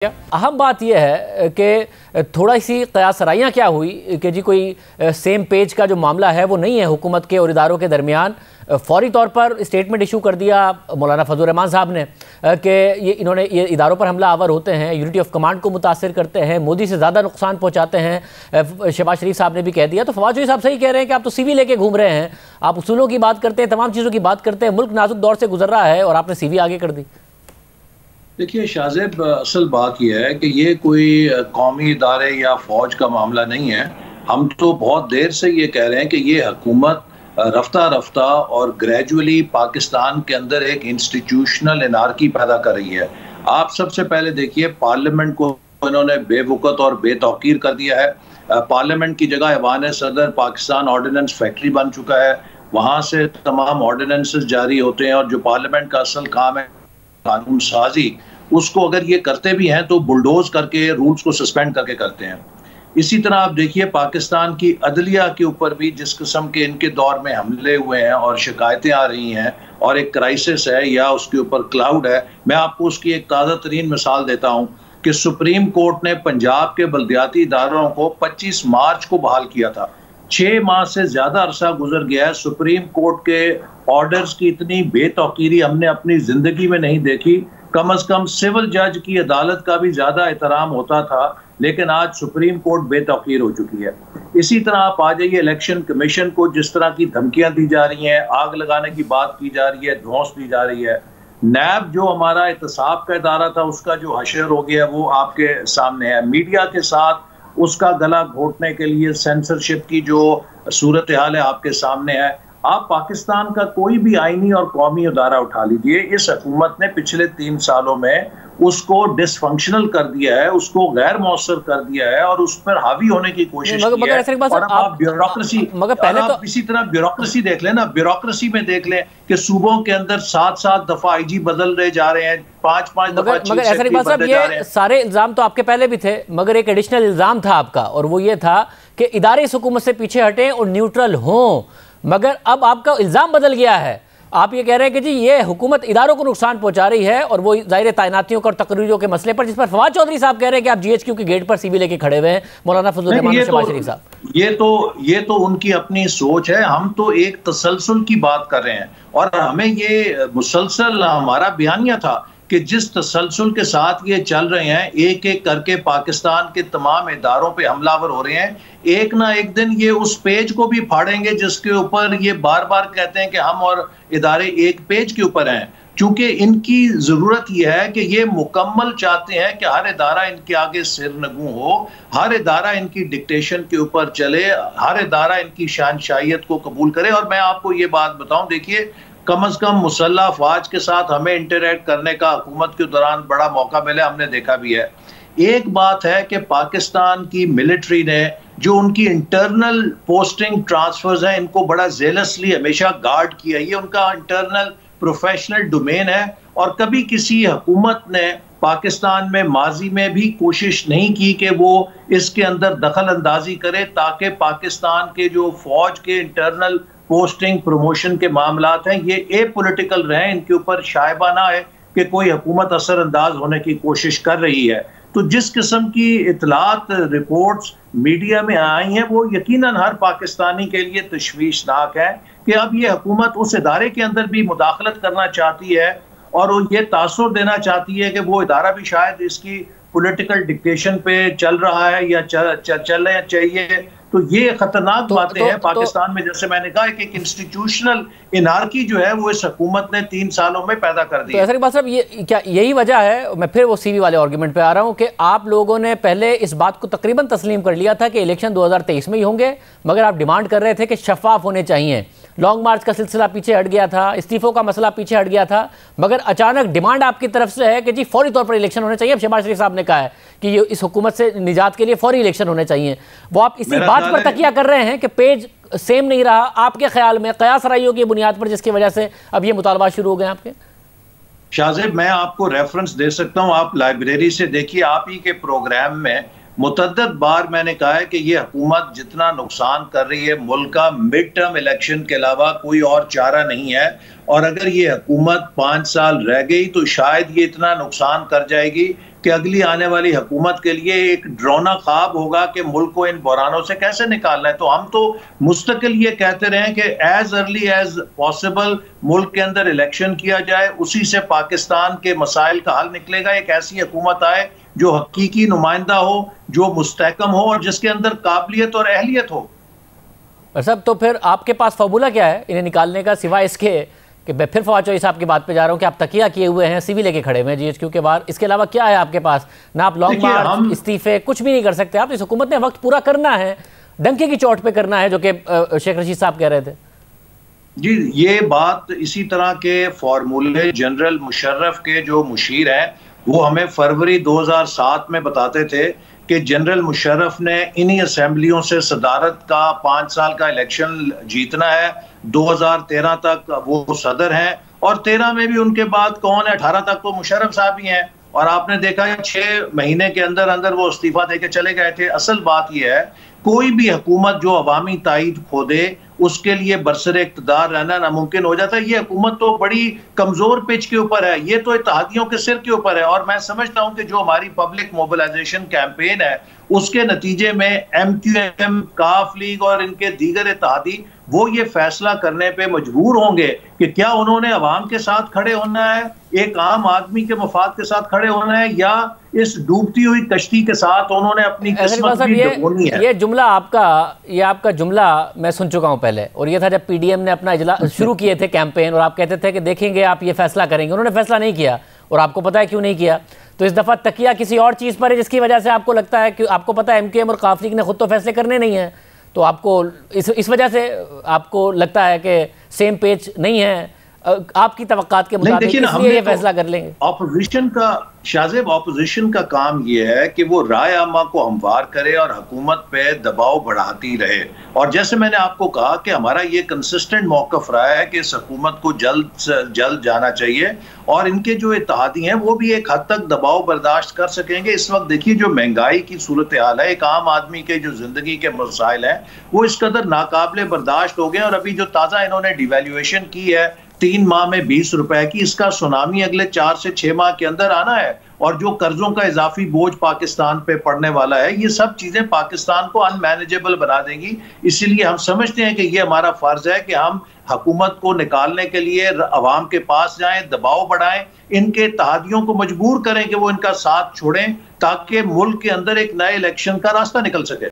अहम बात यह है कि थोड़ा सी कयासराइयाँ क्या हुई कि जी कोई सेम पेज का जो मामला है वो नहीं है हुकूमत के और इदारों के दरमियान। फौरी तौर पर स्टेटमेंट इशू कर दिया मौलाना फजल रहमान साहब ने कि ये इदारों पर हमला आवर होते हैं, यूनिटी ऑफ कमांड को मुतासर करते हैं, मोदी से ज़्यादा नुकसान पहुँचाते हैं। शहबाज शरीफ साहब ने भी कह दिया। तो फवाद चौधरी साहब सही कह रहे हैं कि आप तो CV लेके घूम रहे हैं, आप उसूलों की बात करते हैं, तमाम चीज़ों की बात करते हैं। मुल्क नाजुक दौर से गुजर रहा है और आपने CV आगे कर दी। देखिए शाहजेब, असल बात यह है कि ये कोई कौमी इदारे या फौज का मामला नहीं है। हम तो बहुत देर से ये कह रहे हैं कि ये हुकूमत रफ्ता रफ्ता और ग्रेजुअली पाकिस्तान के अंदर एक इंस्टीट्यूशनल एनार्की पैदा कर रही है। आप सबसे पहले देखिए, पार्लियामेंट को इन्होंने बेवकूफ़ और बेतौकीर कर दिया है। पार्लियामेंट की जगह ऐवान सदर पाकिस्तान ऑर्डिनेंस फैक्ट्री बन चुका है। वहाँ से तमाम ऑर्डिनेंसेस जारी होते हैं और जो पार्लियामेंट का असल काम है कानून साजी, उसको अगर ये करते भी हैं तो बुलडोज करके रूल्स को सस्पेंड करके करते हैं। इसी तरह आप देखिए, पाकिस्तान की अदलिया के ऊपर भी जिस किस्म के इनके दौर में हमले हुए हैं और शिकायतें आ रही हैं और एक क्राइसिस है या उसके ऊपर क्लाउड है। मैं आपको उसकी एक ताज़ा तरीन मिसाल देता हूँ कि सुप्रीम कोर्ट ने पंजाब के बल्दियाती इदारों को 25 मार्च को बहाल किया था। 6 माह से ज़्यादा अरसा गुजर गया है। सुप्रीम कोर्ट के ऑर्डर्स की इतनी बेतौकीरी हमने अपनी ज़िंदगी में नहीं देखी। कम अज़ कम सिविल जज की अदालत का भी ज़्यादा एहतराम होता था, लेकिन आज सुप्रीम कोर्ट बेतौकीर हो चुकी है। इसी तरह आप आ जाइए, इलेक्शन कमीशन को जिस तरह की धमकियां दी जा रही हैं, आग लगाने की बात की जा रही है, धौंस दी जा रही है। नैब जो हमारा एहतसाब का इदारा था, उसका जो हशर हो गया वो आपके सामने है। मीडिया के साथ उसका गला घोटने के लिए सेंसरशिप की जो सूरत हाल है आपके सामने है। आप पाकिस्तान का कोई भी आईनी और कौमी इदारा उठा लीजिए, इस हुकूमत ने पिछले 3 सालों में उसको डिसफंक्शनल कर दिया है, उसको गैर मौसर कर दिया है और उस पर हावी होने की कोशिश की है। और आप ब्यूरोक्रेसी, आप इसी तरह ब्यूरोक्रेसी देख लें ना, ब्यूरोक्रेसी में देख लें कि सूबों के अंदर 7-7 दफा IG बदल रहे जा रहे हैं, 5-5 दफा। मगर ऐसा नहीं साहब, ये सारे इल्जाम तो आपके पहले भी थे, मगर एक एडिशनल इल्जाम था आपका और वो ये था कि इदारे इस हुकूमत से पीछे हटें और न्यूट्रल हों। मगर अब आपका इल्जाम बदल गया है, आप ये कह रहे हैं कि जी ये हुकूमत इदारों को नुकसान पहुंचा रही है और वो जाहिर तैनातियों और तकरीरों के मसले पर, जिस पर फवाद चौधरी साहब कह रहे हैं कि आप GHQ के गेट पर CV लेके खड़े हुए हैं, मौलाना फजल रहमान और शहबाज शरीफ साहब। ये तो उनकी अपनी सोच है। हम तो एक तसलसल की बात कर रहे हैं और हमें ये मुसलसल हमारा बयानिया था कि जिस तसलसल के साथ ये चल रहे हैं, एक एक करके पाकिस्तान के तमाम इदारों पे हमलावर हो रहे हैं, एक ना एक दिन ये उस पेज को भी फाड़ेंगे जिसके ऊपर ये बार बार कहते हैं कि हम और इदारे एक पेज के ऊपर हैं। क्योंकि इनकी जरूरत यह है कि ये मुकम्मल चाहते हैं कि हर इदारा इनके आगे सिर नगू हो, हर इदारा इनकी डिक्टेशन के ऊपर चले, हर इदारा इनकी शानशाहियत को कबूल करे। और मैं आपको ये बात बताऊं, देखिए कम अज कम मुसल्लह अफवाज के साथ हमें इंटरेक्ट करने का हुकूमत के दौरान बड़ा मौका मिला, हमने देखा भी है। एक बात है कि पाकिस्तान की मिलिट्री ने जो उनकी इंटरनल पोस्टिंग ट्रांसफर्स हैं, इनको बड़ा जेलसली हमेशा गार्ड किया। ये उनका इंटरनल प्रोफेशनल डोमेन है और कभी किसी हुकूमत ने पाकिस्तान में माजी में भी कोशिश नहीं की कि वो इसके अंदर दखल अंदाजी करे, ताकि पाकिस्तान के जो फौज के इंटरनल पोस्टिंग प्रमोशन के मामलात हैं ये एपॉलिटिकल रहे, इनके ऊपर शायबा ना है कि कोई हुकूमत असरअंदाज होने की कोशिश कर रही है। तो जिस किस्म की इतलात रिपोर्ट्स मीडिया में आई हैं वो यकीनन हर पाकिस्तानी के लिए तशवीशनाक है कि अब ये हुकूमत उस इदारे के अंदर भी मुदाखलत करना चाहती है और वो ये तासुर देना चाहती है कि वो इदारा भी शायद इसकी पॉलिटिकल डिक्टेशन पे चल रहा है या चलना चाहिए। तो ये खतरनाक बातें हैं पाकिस्तान में। जैसे मैंने कहा कि एक इंस्टीट्यूशनल इनार्की जो है वो इस हुकूमत ने 3 सालों में पैदा कर दी। तो ऐसा बात साहब, ये क्या यही वजह है, मैं फिर वो CV वाले आर्गुमेंट पे आ रहा हूँ कि आप लोगों ने पहले इस बात को तकरीबन तस्लीम कर लिया था कि इलेक्शन 2023 में ही होंगे, मगर आप डिमांड कर रहे थे कि शफाफ होने चाहिए। लॉन्ग मार्च का सिलसिला पीछे हट गया था, इस्तीफों का मसला पीछे हट गया था, मगर अचानक डिमांड आपकी तरफ से है कि जी फौरी तौर पर इलेक्शन होने चाहिए। अब शहबाज शरीफ साहब ने कहा है कि ये इस हुकूमत से निजात के लिए फौरी इलेक्शन होने चाहिए। वो आप इसी बात पर तकिया कर रहे हैं कि पेज सेम नहीं रहा आपके ख्याल में, कयासराइयों की बुनियाद पर, जिसकी वजह से अब ये मुतालबा शुरू हो गए आपके। शाहजेब, मैं आपको रेफरेंस दे सकता हूँ, आप लाइब्रेरी से देखिए। आप ही के प्रोग्राम में मुतअद्दिद बार मैंने कहा है कि ये हुकूमत जितना नुकसान कर रही है, मुल्क का मिड टर्म इलेक्शन के अलावा कोई और चारा नहीं है। और अगर ये हुकूमत 5 साल रह गई तो शायद ये इतना नुकसान कर जाएगी कि अगली आने वाली हुकूमत के लिए एक ड्रोना ख्वाब होगा कि मुल्क को इन बहरानों से कैसे निकालना है। तो हम तो मुस्तकिल ये कहते रहे कि एज अर्ली एज पॉसिबल मुल्क के अंदर इलेक्शन किया जाए, उसी से पाकिस्तान के मसाइल का हल निकलेगा। एक ऐसी हुकूमत आए जो हकीकी नुमाइंदा हो, जो मुस्तहकम हो और जिसके अंदर काबिलियत और अहलियत हो। साहब तो फिर आपके पास फॉर्मूला क्या है इन्हें निकालने का, सिवाय इसके कि मैं फिर फवाद चौधरी साहब की बात पे जा रहा हूँ कि आप तकिया किए हुए हैं, सीवी लेके खड़े हुए हैं जीएचक्यू के बाहर, इसके अलावा क्या है आपके पास? ना आप लॉन्ग मार्च, इस्तीफे, कुछ भी नहीं कर सकते आप। इस हुकूमत ने वक्त पूरा करना है, डंके की चोट पे करना है, जो कि शेख रशीद साहब कह रहे थे। जी, ये बात इसी तरह के फॉर्मूले जनरल मुशर्रफ के जो मुशीर हैं वो हमें फरवरी 2007 में बताते थे कि जनरल मुशर्रफ ने इन्हीं असेंबलियों से सदारत का 5 साल का इलेक्शन जीतना है। 2013 तक वो सदर हैं और 13 में भी उनके बाद कौन है, 18 तक तो मुशर्रफ साहब ही हैं। और आपने देखा 6 महीने के अंदर अंदर वो इस्तीफा देके चले गए थे। असल बात यह है, कोई भी हुकूमत जो अवामी ताईद खो दे उसके लिए बरसरे इक़्तिदार रहना नामुमकिन हो जाता है। ये हुकूमत तो बड़ी कमजोर पिच के ऊपर है, ये तो इत्तेहादियों के सिर के ऊपर है। और मैं समझता हूं कि जो हमारी पब्लिक मोबिलाइजेशन कैंपेन है उसके नतीजे में MQM, काफ लीग और इनके दीगर इत्तेहादी वो ये फैसला करने पे मजबूर होंगे कि क्या उन्होंने अवाम के साथ खड़े होना है, एक आम आदमी के मफाद के साथ खड़े होना है, या इस डूबती हुई कश्ती के साथ उन्होंने अपनी किस्मत भी डुबोनी है। ये जुमला आपका जुमला मैं सुन चुका हूं पहले, और ये था जब PDM ने अपना इजलास शुरू किए थे कैंपेन, और आप कहते थे कि देखेंगे आप ये फैसला करेंगे। उन्होंने फैसला नहीं किया, और आपको पता है क्यों नहीं किया। तो इस दफा तकिया किसी और चीज पर है जिसकी वजह से आपको लगता है कि आपको पता है MQM और काफ लीग ने खुद तो फैसले करने नहीं है, तो आपको इस वजह से आपको लगता है कि सेम पेज नहीं है आपकी तवक्कात के मुताबिक, इसलिए ये फैसला कर लेंगे। ऑपोजिशन का शाहजेब, ऑपोजिशन का काम ये है कि वो राय आमा को हमवार करे और हुकूमत पे दबाव बढ़ाती रहे। और जैसे मैंने आपको कहा कि हमारा ये कंसिस्टेंट मौक़िफ़ रहा है कि इस हुकूमत को जल्द से जल्द जाना चाहिए, और इनके जो इत्तेहादी हैं वो भी एक हद तक दबाव बर्दाश्त कर सकेंगे। इस वक्त देखिए जो महंगाई की सूरत हाल है, एक आम आदमी के जो जिंदगी के मसाइल हैं वो इस कदर नाकाबिले बर्दाश्त हो गए। और अभी जो ताज़ा इन्होंने डिवैल्यूएशन की है 3 माह में 20 रुपए की, इसका सुनामी अगले 4 से 6 माह के अंदर आना है। और जो कर्जों का इजाफी बोझ पाकिस्तान पे पड़ने वाला है, ये सब चीजें पाकिस्तान को अनमैनेजेबल बना देंगी। इसीलिए हम समझते हैं कि ये हमारा फर्ज है कि हम हुकूमत को निकालने के लिए अवाम के पास जाएं, दबाव बढ़ाएं, इनके इत्तेहादियों को मजबूर करें कि वो इनका साथ छोड़ें, ताकि मुल्क के अंदर एक नए इलेक्शन का रास्ता निकल सके।